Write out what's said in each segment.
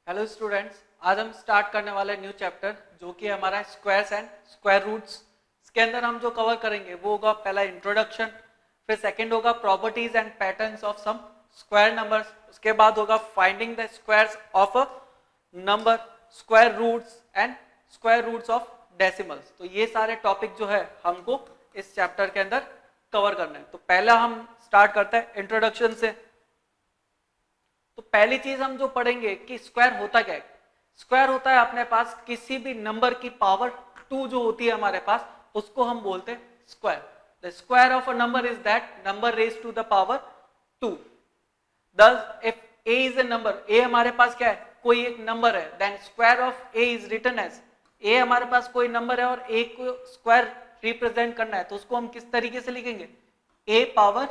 Hello students, आज हम start करने वाले न्यू चैप्टर जो कि हमारा स्क्वायर्स एंड स्क्वायर रूट्स। इसके अंदर हम जो कवर करेंगे वो होगा पहला इंट्रोडक्शन, फिर सेकंड होगा properties and patterns of some square numbers, उसके बाद होगा finding the squares of a number, square roots and square roots of decimals. तो ये सारे टॉपिक जो है हमको इस चैप्टर के अंदर कवर करना है। तो पहला हम स्टार्ट करते हैं इंट्रोडक्शन से। तो पहली चीज हम जो पढ़ेंगे कि स्क्वायर होता क्या है। स्क्वायर होता है अपने पास किसी भी नंबर की पावर 2 जो होती है हमारे पास, उसको हम बोलते हैं square. The square of a number is that number raise to the power 2। Thus, if a is a number, a हमारे पास क्या है, कोई एक नंबर है, then square of a is written as, a हमारे पास कोई नंबर है और a को स्क्वायर रिप्रेजेंट करना है तो उसको हम किस तरीके से लिखेंगे, a पावर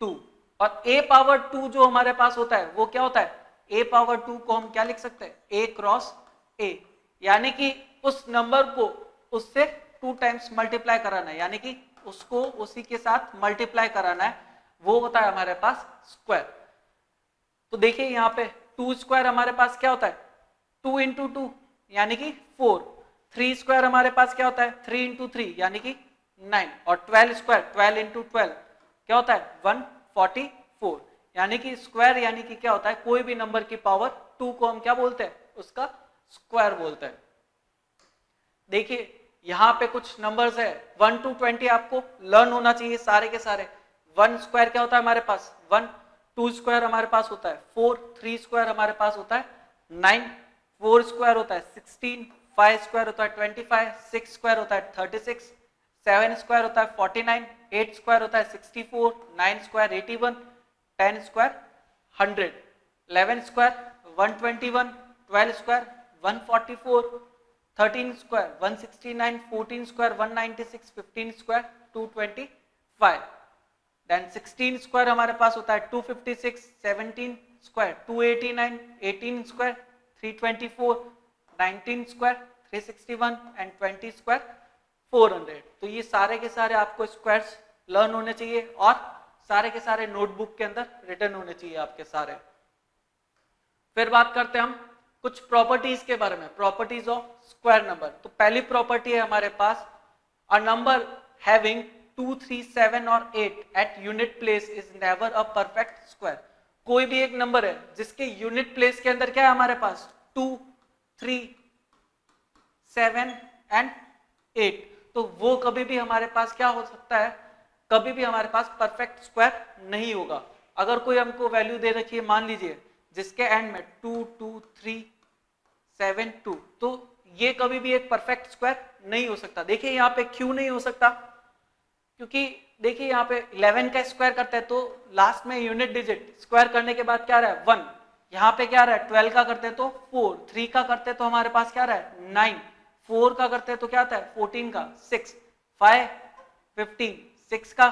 2। और a पावर 2 जो हमारे पास होता है वो क्या होता है, a पावर 2 को हम क्या लिख सकते हैं, a क्रॉस a, यानी कि उस नंबर को उससे 2 टाइम्स मल्टीप्लाई कराना है, यानी कि उसको उसी के साथ मल्टीप्लाई कराना है, वो होता है हमारे पास स्क्वायर। तो देखिए यहाँ पे 2 स्क्वायर हमारे पास क्या होता है, 2 इंटू 2 यानी कि 4। 3 स्क्वायर हमारे पास क्या होता है, 3 इंटू 3 यानी कि 9। और 12 स्क्वायर 12 इंटू 12 क्या होता है, 144। यानी कि स्क्वायर यानी कि क्या होता है, कोई भी नंबर की पावर 2 को हम क्या बोलते हैं, उसका स्क्वायर बोलते हैं। देखिए यहाँ पे कुछ नंबर्स है 1 to 20, आपको लर्न होना चाहिए सारे के सारे। 1 स्क्वायर क्या होता है हमारे पास 1, 2 स्क्वायर हमारे पास होता है 4, 3 स्क्वायर हमारे पास होता है 9, 4 स्क्वायर होता है 16, 5 स्क्वायर होता है 25, 6 स्क्वायर होता है 36, 7 स्क्वायर होता है 49, 8 स्क्वायर होता है 64, 9 square 81, 10 square 100, 11 square 121, 12 square 144, 13 square 169, 14 square 196, 15 square 225, then 16 square हमारे पास होता है 256, 17 square 289, 18 square 324, 19 square 361 and 20 square 400। तो ये सारे के सारे आपको स्क्वायर्स लर्न होने चाहिए और सारे के सारे नोटबुक के अंदर रिटर्न होने चाहिए आपके सारे। फिर बात करते हैं हम कुछ प्रॉपर्टीज के बारे में, प्रॉपर्टीज ऑफ स्क्वायर नंबर। तो पहली प्रॉपर्टी है हमारे पास, अ नंबर हैविंग 2, 3, 7 और 8 at unit place is never a perfect square. कोई भी एक नंबर है जिसके यूनिट प्लेस के अंदर क्या है हमारे पास 2, 3, 7 एंड 8, तो वो कभी भी हमारे पास क्या हो सकता है, कभी भी हमारे पास परफेक्ट स्क्वायर नहीं होगा। अगर कोई हमको वैल्यू दे रखी है, मान लीजिए जिसके एंड में 2, 2, 3, 7, 2, तो ये कभी भी एक परफेक्ट स्क्वायर नहीं हो सकता। देखिए यहाँ पे क्यों नहीं हो सकता, क्योंकि देखिए यहाँ पे 11 का स्क्वायर करते हैं तो लास्ट में यूनिट डिजिट स्क्वायर करने के बाद क्या रहा है 1, यहाँ पे क्या रहा है 12 का करते हैं तो 4, 3 का करते हैं तो हमारे पास क्या रहा है 9, 4 का करते हैं तो क्या आता है 14 का 6, 5, 15, 6 का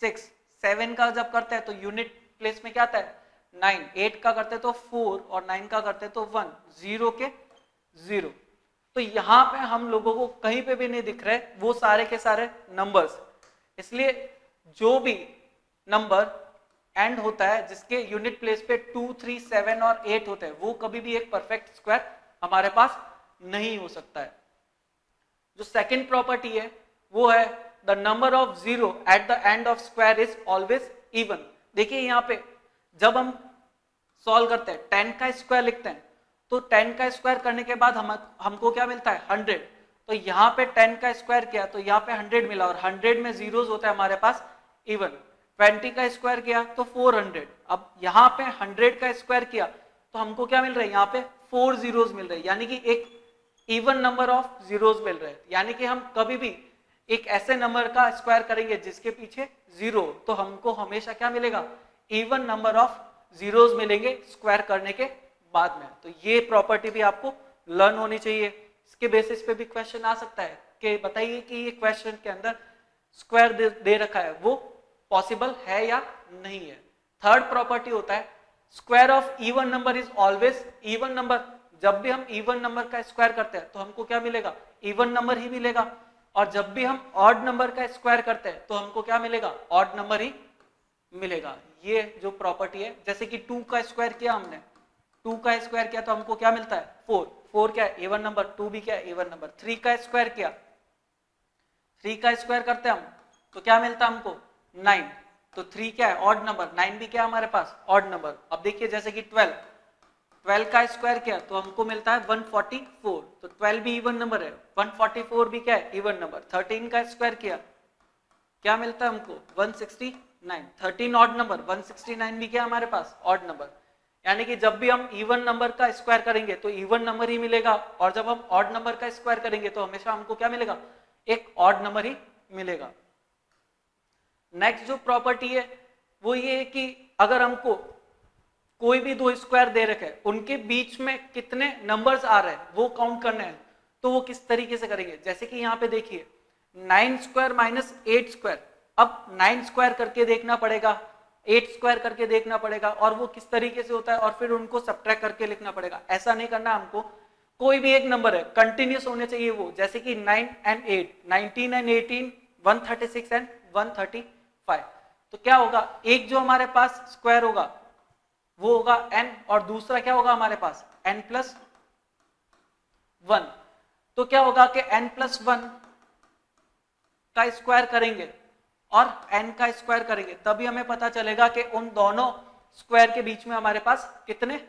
6, 7 का जब करते हैं तो यूनिट प्लेस में क्या आता है 9, 8 का करते तो 4 और 9 का करते तो 1, 0 के 0। तो यहाँ पे हम लोगों को कहीं पे भी नहीं दिख रहे वो सारे के सारे नंबर्स, इसलिए जो भी नंबर एंड होता है जिसके यूनिट प्लेस पे 2, 3, 7 और 8 होते हैं वो कभी भी एक परफेक्ट स्क्वायर हमारे पास नहीं हो सकता है। जो सेकंड प्रॉपर्टी है वो है the number of zero at the end of square is always even. देखिए यहाँ पे जब हम सॉल्व करते हैं 10 का स्क्वायर लिखते हैं तो 10 का स्क्वायर करने के बाद हमको क्या मिलता है 100। तो यहाँ पे 10 का स्क्वायर किया तो यहाँ पे 100 मिला और 100 में जीरोस होता है हमारे पास इवन। 20 का स्क्वायर किया तो 400। अब यहाँ पे 100 का स्क्वायर किया तो हमको क्या मिल रहा है, यहाँ पे 4 जीरोस मिल रहे हैं, यानी कि एक इवन नंबर ऑफ जीरोस मिल रहे हैं। यानी कि हम कभी भी एक ऐसे नंबर का स्क्वायर करेंगे जिसके पीछे जीरो, तो हमको हमेशा क्या मिलेगा, इवन नंबर ऑफ जीरोस मिलेंगे स्क्वायर करने के बाद में। तो ये प्रॉपर्टी भी आपको लर्न होनी चाहिए। इसके बेसिस पे भी क्वेश्चन आ सकता है कि बताइए कि ये क्वेश्चन के अंदर स्क्वायर दे रखा है वो पॉसिबल है या नहीं है। थर्ड प्रॉपर्टी होता है square of even number is always even number. जब भी हम इवन नंबर का स्क्वायर करते हैं तो हमको क्या मिलेगा, इवन नंबर ही मिलेगा। और जब भी हम ऑड नंबर का स्क्वायर करते हैं तो हमको क्या मिलेगा, ऑड नंबर ही मिलेगा। ये जो प्रॉपर्टी है, जैसे कि 2 का स्क्वायर किया हमने 2 का स्क्वायर किया तो हमको क्या मिलता है 4, 4 क्या है इवन नंबर, 2 भी क्या है इवन नंबर। 3 का स्क्वायर किया, 3 का स्क्वायर करते हम तो क्या मिलता है हमको 9, तो 3 क्या है ऑड नंबर, 9 भी क्या है हमारे पास ऑड नंबर। अब देखिए जैसे कि 12 का स्क्वायर किया तो हमको मिलता है 144, तो 12 भी इवन नंबर है, 144 भी क्या है इवन नंबर। 13 का स्क्वायर किया क्या मिलता है हमको 169, 13 ऑड नंबर, 169 भी क्या हमारे पास ऑड नंबर। यानी कि जब भी हम इवन नंबर का स्क्वायर करेंगे तो इवन नंबर ही मिलेगा, और जब हम ऑड नंबर का स्क्वायर करेंगे तो हमेशा हमको क्या मिलेगा एक ऑड नंबर ही मिलेगा। नेक्स्ट जो प्रॉपर्टी है वो ये है कि अगर हमको कोई भी दो स्क्वायर दे रखे हैं उनके बीच में कितने नंबर्स आ रहे हैं वो काउंट करने हैं, तो वो किस तरीके से करेंगे। जैसे कि यहाँ पे देखिए 9 स्क्वायर माइनस 8 स्क्वायर, अब 9 स्क्वायर करके देखना पड़ेगा, 8 स्क्वायर करके देखना पड़ेगा, और वो किस तरीके से होता है और फिर उनको सब्ट्रैक्ट करके लिखना पड़ेगा। ऐसा नहीं करना हमको, कोई भी एक नंबर है कंटिन्यूस होने चाहिए वो, जैसे कि 9 एंड 8, 19 एंड 18, 136 एंड 135। तो क्या होगा एक जो हमारे पास स्क्वायर होगा वो होगा n, और दूसरा क्या होगा हमारे पास n प्लस 1। तो क्या होगा कि n प्लस 1 का स्क्वायर करेंगे और n का स्क्वायर करेंगे, तभी हमें पता चलेगा कि उन दोनों स्क्वायर के बीच में हमारे पास कितने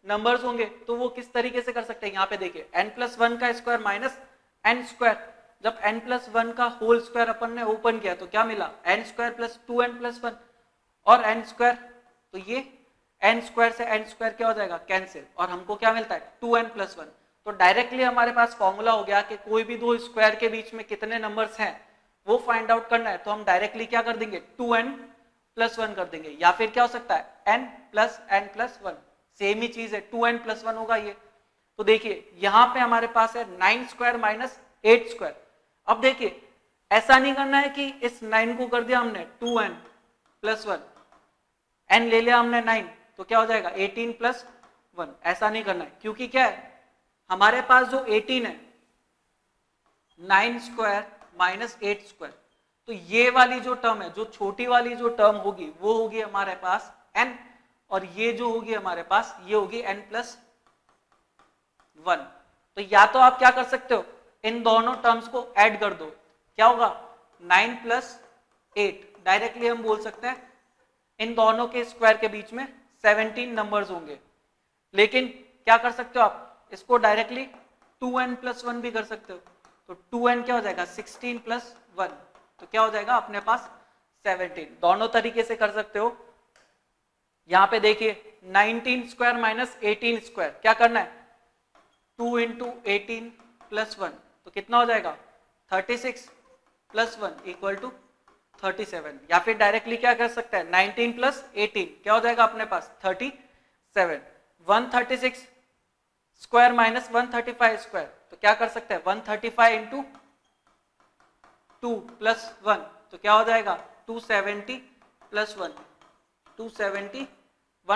नंबर्स होंगे। तो वो किस तरीके से कर सकते हैं, यहाँ पे देखिए n प्लस 1 का स्क्वायर माइनस n स्क्वायर, जब n प्लस 1 का होल स्क्वायर अपन ने ओपन किया तो क्या मिला n square plus 2n plus 1 और n स्क्वायर, तो ये n स्क्वायर से n स्क्वायर क्या हो जाएगा कैंसिल, और हमको क्या मिलता है 2n प्लस 1। तो डायरेक्टली हमारे पास फॉर्मूला हो गया कि कोई भी दो स्क्वायर के बीच में कितने नंबर्स हैं वो फाइंड आउट करना है, तो हम डायरेक्टली क्या कर देंगे 2n प्लस 1 कर देंगे, या फिर क्या हो सकता है n plus n plus 1, same ही चीज है 2n प्लस 1 होगा ये। तो देखिए यहाँ पे हमारे पास है 9 स्क्वायर माइनस 8 स्क्वायर। अब देखिए ऐसा नहीं करना है कि इस 9 को कर दिया हमने 2n प्लस 1, n ले लिया हमने 9 तो क्या हो जाएगा 18 प्लस 1, ऐसा नहीं करना है, क्योंकि क्या है हमारे पास जो 18 है 9 स्क्वायर माइनस 8 स्क्वायर, तो ये वाली जो टर्म है, जो छोटी वाली जो टर्म होगी वो होगी हमारे पास n, और ये जो होगी हमारे पास ये होगी n प्लस 1। तो या तो आप क्या कर सकते हो इन दोनों टर्म्स को ऐड कर दो, क्या होगा 9 प्लस 8, डायरेक्टली हम बोल सकते हैं इन दोनों के स्क्वायर के बीच में 17 नंबर्स होंगे। लेकिन क्या कर सकते हो आप इसको डायरेक्टली 2n प्लस 1 भी कर सकते हो, तो 2n क्या हो जाएगा 16 प्लस 1, तो क्या हो जाएगा अपने पास 17। दोनों तरीके से कर सकते हो। यहां पे देखिए 19 स्क्वायर माइनस 18 स्क्वायर, क्या करना है 2 इंटू 18 प्लस 1, तो कितना हो जाएगा 36 प्लस 1 इक्वल टू 37, या फिर डायरेक्टली क्या कर सकता है 19 प्लस 18 क्या हो जाएगा अपने पास 37। 136 स्क्वायर माइनस 135 स्क्वायर, तो क्या कर सकते हैं 135 इंटू 2 प्लस 1, तो क्या हो जाएगा 270 प्लस 1, 271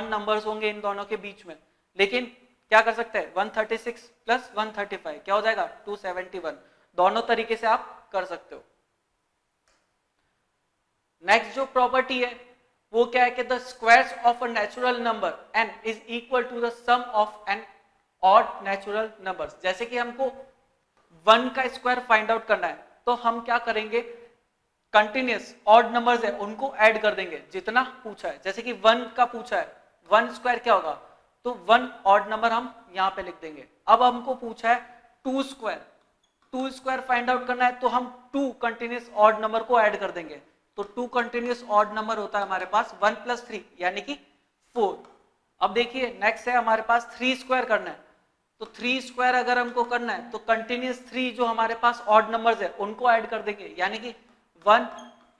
नंबर्स होंगे इन दोनों के बीच में। लेकिन क्या कर सकते हैं 136 प्लस 135 क्या हो जाएगा 271, दोनों तरीके से आप कर सकते हो। नेक्स्ट जो प्रॉपर्टी है वो क्या है कि the squares of a natural number n is equal to the sum of an odd natural numbers. जैसे कि हमको 1 का स्क्वायर फाइंड आउट करना है तो हम क्या करेंगे कंटिन्यूस ऑड नंबर्स है उनको ऐड कर देंगे जितना पूछा है। जैसे कि 1 का पूछा है 1 स्क्वायर क्या होगा, तो 1 ऑड नंबर हम यहाँ पे लिख देंगे। अब हमको पूछा है 2 स्क्वायर, 2 स्क्वायर फाइंड आउट करना है तो हम 2 कंटिन्यूस ऑड नंबर को ऐड कर देंगे, तो 2 कंटिन्यूस ऑड नंबर होता है हमारे पास 1 प्लस 3 यानी कि 4। अब देखिए नेक्स्ट है हमारे पास 3 स्क्वायर करना है, तो 3 स्क्वायर अगर हमको करना है तो कंटिन्यूस 3 जो हमारे पास ऑड नंबर्स है उनको ऐड कर देंगे, यानी कि 1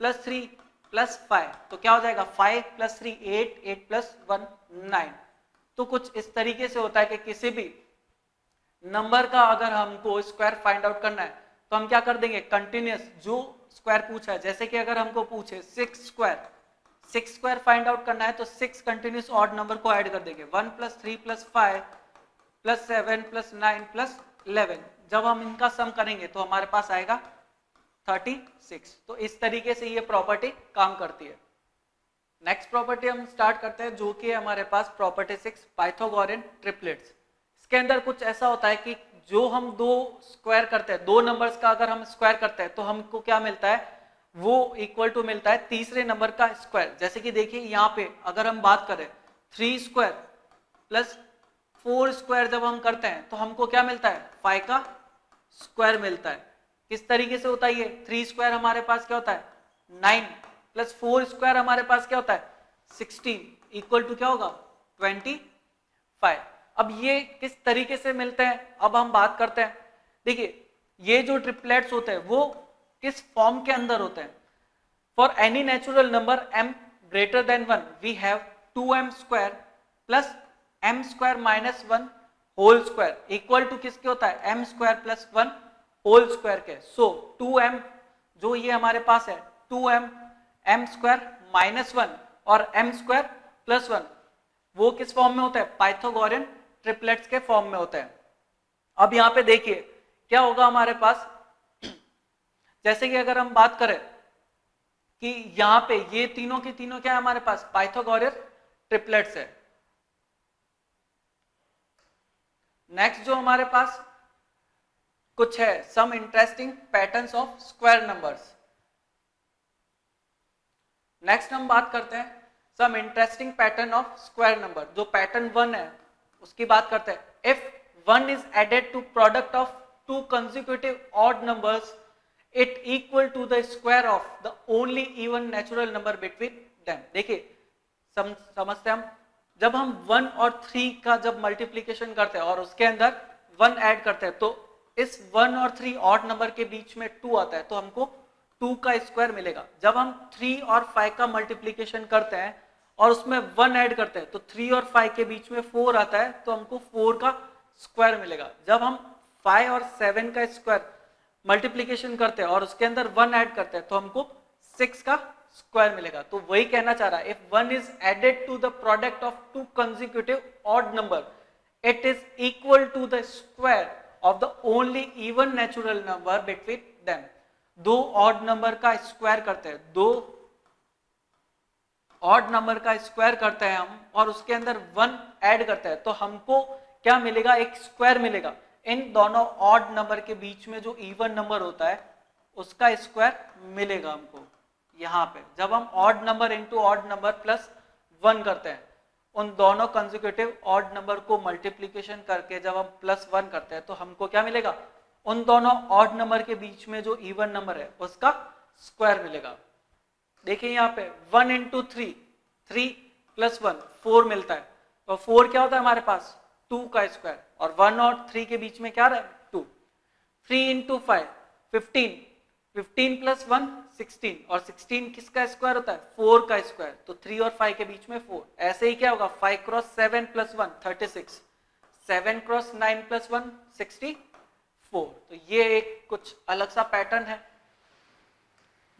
प्लस 3 प्लस 5, तो क्या हो जाएगा 5 प्लस 3 8, 8 प्लस 1 9। तो कुछ इस तरीके से होता है कि किसी भी नंबर का अगर हमको स्क्वायर फाइंड आउट करना है तो हम क्या कर देंगे कंटिन्यूस जो स्क्वायर पूछा है। जैसे कि अगर हमको पूछे 6 स्क्वायर फाइंड आउट करना है तो 6 कंटिन्यूस ऑड नंबर को ऐड कर देंगे 1 plus 3 plus 5 plus 7 plus 9 plus 11, जब हम इनका सम करेंगे तो हमारे पास आएगा 36। तो इस तरीके से ये प्रॉपर्टी काम करती है। नेक्स्ट प्रॉपर्टी हम स्टार्ट करते हैं जो कि है हमारे पास प्रॉपर्टी 6 पाइथागोरियन ट्रिपलेट्स। इसके अंदर कुछ ऐसा होता है कि जो हम दो स्क्वायर करते हैं, दो नंबर्स का अगर हम स्क्वायर करते हैं तो हमको क्या मिलता है, वो इक्वल टू मिलता है तीसरे नंबर का स्क्वायर। जैसे कि देखिए यहाँ पे अगर हम बात करें 3 स्क्वायर प्लस 4 स्क्वायर जब हम करते हैं तो हमको क्या मिलता है, 5 का स्क्वायर मिलता है। किस तरीके से होता है ये, 3 स्क्वायर हमारे पास क्या होता है 9 प्लस 4 स्क्वायर हमारे पास क्या होता है 16 इक्वल टू क्या होगा 25। अब ये किस तरीके से मिलते हैं, अब हम बात करते हैं। देखिए ये जो ट्रिपलेट्स होते हैं वो किस फॉर्म के अंदर होते हैं। For any natural number m greater than 1 we have 2m square plus m square minus 1 whole square equal to किसके होता है m square plus 1 whole square के। सो 2m जो ये हमारे पास है 2m m स्क्वायर माइनस 1 और m स्क्वायर प्लस 1 वो किस फॉर्म में होता है, पाइथागोरियन ट्रिपलेट्स के फॉर्म में होता है। अब यहाँ पे देखिए क्या होगा हमारे पास, जैसे कि अगर हम बात करें कि यहाँ पे ये तीनों के तीनों क्या है हमारे पास पाइथागोरियन ट्रिपलेट्स है। नेक्स्ट जो हमारे पास कुछ है some interesting patterns of square numbers. Next हम बात करते हैं some interesting pattern of square number. जो पैटर्न 1 है उसकी बात करते हैं। If 1 is added to product of two consecutive odd numbers it equal to the square of the only even natural number between them. देखिए समझते हैं हम, जब हम 1 और 3 का जब मल्टीप्लीकेशन करते हैं और उसके अंदर 1 ऐड करते हैं तो इस 1 और 3 ऑड नंबर के बीच में 2 आता है तो हमको 2 का स्क्वायर मिलेगा। जब हम 3 और 5 का मल्टीप्लीकेशन करते हैं और उसमें 1 ऐड करते हैं तो 3 और 5 के बीच में 4 आता है तो हमको 4 का स्क्वायर मिलेगा। जब हम 5 और 7 का स्क्वायर मल्टीप्लीकेशन करते हैं और उसके अंदर 1 ऐड करते हैं तो हमको 6 का स्क्वायर मिलेगा। तो वही कहना चाह रहा है, if 1 is added to the product of two consecutive odd number it is equal to the square of the only even natural number between them. दो ऑड नंबर का स्क्वायर करते हैं, दो ऑड नंबर का स्क्वायर करते हैं हम और उसके अंदर 1 ऐड करते हैं तो हमको क्या मिलेगा, एक स्क्वायर मिलेगा। इन दोनों ऑड नंबर के बीच में जो इवन नंबर होता है उसका स्क्वायर मिलेगा हमको। यहाँ पे जब हम odd number into odd number plus 1 करते हैं, उन दोनों कंसेक्यूटिव ऑड नंबर को मल्टीप्लीकेशन करके जब हम प्लस 1 करते हैं तो हमको क्या मिलेगा, उन दोनों ऑड नंबर के बीच में जो इवन नंबर है उसका स्क्वायर मिलेगा। देखिए यहाँ पे 1 इंटू 3 3 प्लस 1 4 मिलता है और 4 क्या होता है हमारे पास 2 का स्क्वायर और 1 और 3 के बीच में क्या रहा है 2। 3 इंटू 5 15 15 प्लस 1 16 और 16 किसका स्क्वायर होता है 4 का स्क्वायर। तो 3 और 5 के बीच में 4। ऐसे ही क्या होगा 5 क्रॉस 7 प्लस 1 36 7 क्रॉस 9 प्लस 1 64। तो ये एक कुछ अलग सा पैटर्न है।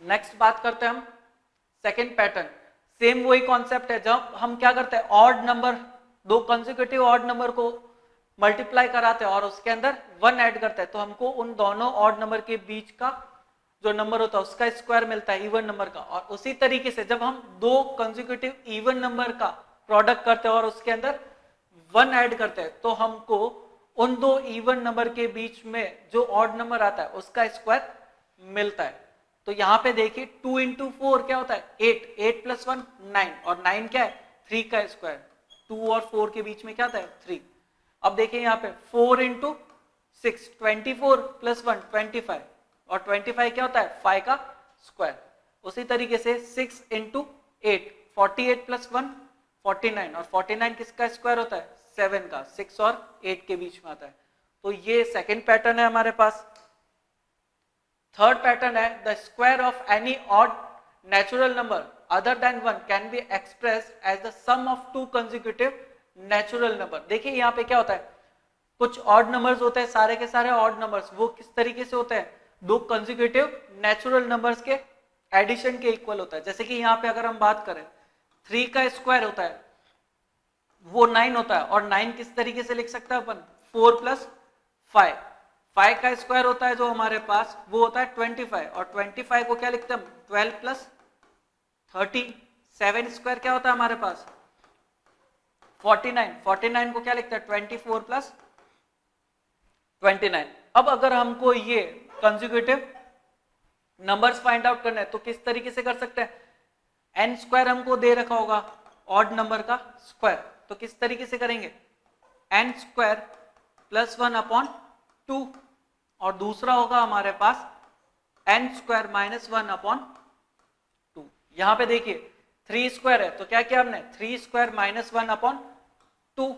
नेक्स्ट बात करते हैं हम सेकेंड पैटर्न। सेम वही कॉन्सेप्ट है, जब हम क्या करते हैं ऑड नंबर, दो कंसेक्यूटिव ऑड नंबर को मल्टीप्लाई कराते हैं और उसके अंदर 1 ऐड करते हैं तो हमको उन दोनों ऑड नंबर के बीच का जो नंबर होता है उसका स्क्वायर मिलता है इवन नंबर का। और उसी तरीके से जब हम दो कंसेक्यूटिव इवन नंबर का प्रोडक्ट करते हैं और उसके अंदर 1 ऐड करते हैं तो हमको उन दो इवन नंबर के बीच में जो ऑड नंबर आता है उसका स्क्वायर मिलता है। तो यहाँ पे देखिए 2 इंटू 4 क्या होता है 8 8 प्लस 1 9 और 9 क्या है 3 का स्क्वायर। 2 और 4 के बीच में क्या आता है 3। अब देखिए यहाँ पे 4 इंटू 6 24 प्लस 1 25 और 25 क्या होता है 5 का स्क्वायर। उसी तरीके से 6 इंटू 8 48 प्लस 1 49 और 49 किसका स्क्वायर होता है 7 का। 6 और 8 के बीच में आता है। तो ये सेकेंड पैटर्न है हमारे पास। थर्ड पैटर्न है the square of any odd natural number other than 1 can be expressed as the sum of two consecutive natural number। देखिए यहाँ पे क्या होता है, कुछ ऑड नंबर्स होते हैं, सारे के सारे ऑड नंबर्स, वो किस तरीके से होते हैं दो कंसेक्यूटिव नेचुरल नंबर्स के एडिशन के इक्वल होता है। जैसे कि यहाँ पे अगर हम बात करें 3 का स्क्वायर होता है वो 9 होता है और 9 किस तरीके से लिख सकते हैं अपन 4 प्लस 5। 5 का स्क्वायर होता है जो हमारे पास वो होता है 25 और 25 को क्या लिखते हैं 12 प्लस 13 7 स्क्वायर क्या होता है हमारे पास 49, 49 को क्या लिखते हैं 24 प्लस 29। अब अगर हमको ये कंसेक्यूटिव नंबर्स फाइंड आउट करना है तो किस तरीके से कर सकते हैं, n स्क्वायर हमको दे रखा होगा ऑड नंबर का स्क्वायर, तो किस तरीके से करेंगे n स्क्वायर प्लस 1 अपॉन 2, और दूसरा होगा हमारे पास n स्क्वायर माइनस 1 अपॉन 2। यहां पे देखिए 3 स्क्वायर है तो क्या किया हमने 3 स्क्वायर माइनस 1 अपॉन 2,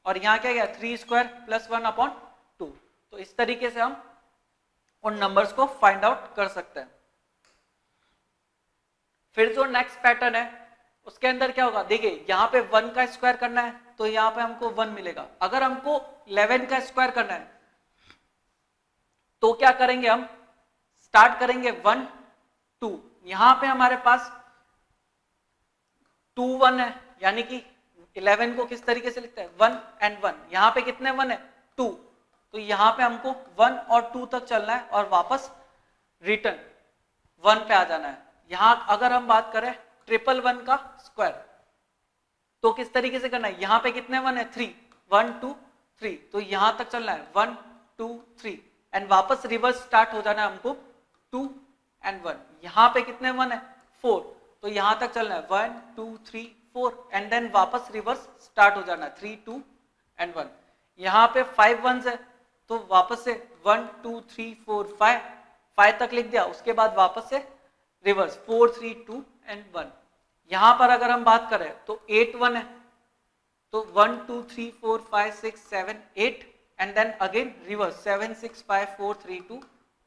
और यहां क्या गया 3 स्क्वायर प्लस 1 अपॉन 2। तो इस तरीके से हम उन नंबर्स को फाइंड आउट कर सकते हैं। फिर जो नेक्स्ट पैटर्न है उसके अंदर क्या होगा, देखिए यहां पे 1 का स्क्वायर करना है तो यहां पे हमको 1 मिलेगा। अगर हमको 11 का स्क्वायर करना है तो क्या करेंगे, हम स्टार्ट करेंगे 1 2, यहां पे हमारे पास 2 1 है, यानी कि 11 को किस तरीके से लिखते हैं 1 and 1, यहां पे कितने 1 है 2, तो यहां पे हमको 1 और 2 तक चलना है और वापस रिटर्न 1 पे आ जाना है। यहां अगर हम बात करें 111 का स्क्वायर तो किस तरीके से करना है, यहां पे कितने 1 है 3, 1 2 3, तो यहां तक चलना है 1 2 3 एंड वापस रिवर्स स्टार्ट हो जाना है हमको 2 and 1। यहां पे कितने 1 है 4, तो यहां तक चलना है 1 2 3 4 एंड देन वापस रिवर्स स्टार्ट हो जाना है 3 2 and 1। यहां पे 5 1s है तो वापस से 1 2 3 4 5 तक लिख दिया, उसके बाद वापस से रिवर्स 4 3 2 and 1। यहां पर अगर हम बात करें तो 8 1 है तो 1 2 3 4 5 6 7 8 एंड देन अगेन रिवर्स 7 6 5 4 3 2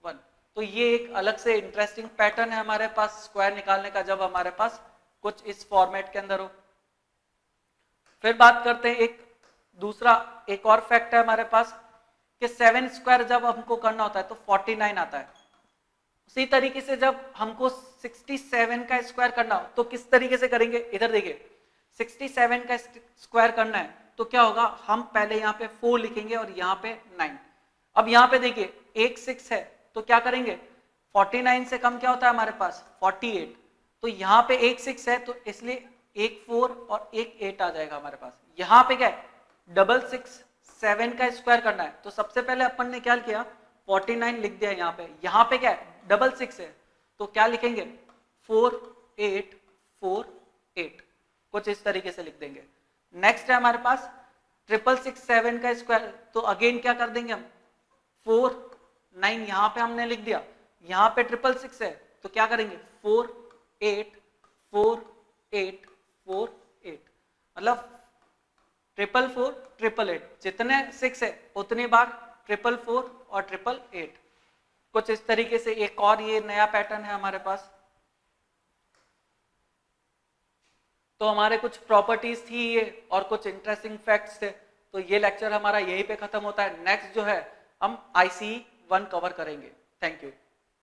1। तो ये एक अलग से इंटरेस्टिंग पैटर्न है हमारे पास स्क्वायर निकालने का, जब हमारे पास कुछ इस फॉर्मेट के अंदर हो। फिर बात करते हैं एक और फैक्ट है हमारे पास कि 7 स्क्वायर जब हमको करना होता है तो 49 आता है। उसी तरीके से जब हमको 67 का स्क्वायर करना हो तो किस तरीके से करेंगे, इधर देखिए 67 का स्क्वायर करना है तो क्या होगा, हम पहले यहाँ पे 4 लिखेंगे और यहाँ पे 9। अब यहाँ पे देखिए एक 6 है तो क्या करेंगे 49 से कम क्या होता है हमारे पास 48, तो यहाँ पे एक 6 है तो इसलिए एक 4 और एक 8 आ जाएगा हमारे पास। यहाँ पे क्या है 6 7 का स्क्वायर करना है तो सबसे पहले अपन ने क्या किया 49 लिख दिया यहाँ पे क्या है 6 है तो क्या लिखेंगे 4 8 4 8, कुछ इस तरीके से लिख देंगे। नेक्स्ट है हमारे पास 6 7 का स्क्वायर तो अगेन क्या कर देंगे हम 4 9 यहाँ पे हमने लिख दिया, यहाँ पे 6 है तो क्या करेंगे 4 8 4 8 4 8, मतलब 4 4 8 8, जितने 6 है उतनी बार 4 4 और 8 8, कुछ इस तरीके से। एक और ये नया पैटर्न है हमारे पास। तो हमारे कुछ प्रॉपर्टीज थी ये और कुछ इंटरेस्टिंग फैक्ट्स थे, तो ये लेक्चर हमारा यहीं पे खत्म होता है। नेक्स्ट जो है हम ICE 1 कवर करेंगे। Thank you.